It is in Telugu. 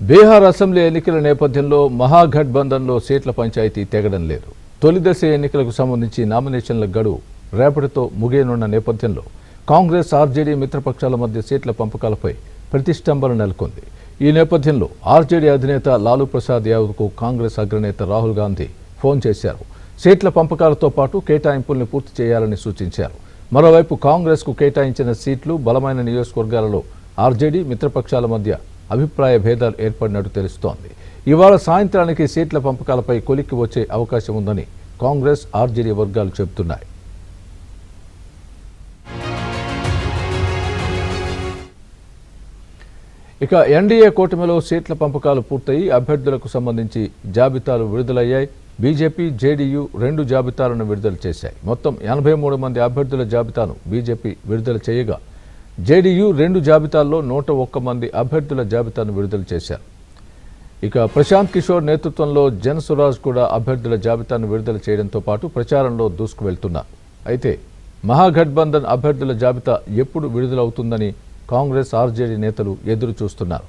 బీహార్ అసెంబ్లీ ఎన్నికల నేపథ్యంలో మహాగఠబంధన్లో సీట్ల పంచాయతీ తెగడం లేదు. తొలి దశ ఎన్నికలకు సంబంధించి నామినేషన్ల గడువు రేపటితో ముగియనున్న నేపథ్యంలో కాంగ్రెస్ ఆర్జేడీ మిత్రపక్షాల మధ్య సీట్ల పంపకాలపై ప్రతిష్టంభన నెలకొంది. ఈ నేపథ్యంలో ఆర్జేడీ అధినేత లాలూ ప్రసాద్ యాదవ్కు కాంగ్రెస్ అగ్రనేత రాహుల్ గాంధీ ఫోన్ చేశారు. సీట్ల పంపకాలతో పాటు కేటాయింపుల్ని పూర్తి చేయాలని సూచించారు. మరోవైపు కాంగ్రెస్కు కేటాయించిన సీట్లు బలమైన నియోజకవర్గాలలో ఆర్జేడీ మిత్రపక్షాల మధ్య అభిప్రాయ భేదాలు ఏర్పడినట్టు తెలుస్తోంది. ఇవాళ సాయంత్రానికి సీట్ల పంపకాలపై కొలిక్కి వచ్చే అవకాశం ఉందని కాంగ్రెస్ ఆర్జేడీ వర్గాలు చెబుతున్నాయి. ఇక ఎన్డీఏ కూటమిలో సీట్ల పంపకాలు పూర్తయి అభ్యర్థులకు సంబంధించి జాబితాలు విడుదలయ్యాయి. బీజేపీ, జేడీయూ 2 జాబితాలను విడుదల చేశాయి. మొత్తం 83 మంది అభ్యర్థుల జాబితాను బీజేపీ విడుదల చేయగా జేడీయూ 2 జాబితాల్లో 101 మంది అభ్యర్థుల జాబితాను విడుదల చేశారు. ఇక ప్రశాంత్ కిషోర్ నేతృత్వంలో జన్ స్వరాజ్ కూడా అభ్యర్థుల జాబితాను విడుదల చేయడంతో పాటు ప్రచారంలో దూసుకువెళ్తున్నారు. అయితే మహాగఠబంధన్ అభ్యర్థుల జాబితా ఎప్పుడు విడుదలవుతుందని కాంగ్రెస్ ఆర్జేడీ నేతలు ఎదురు చూస్తున్నారు.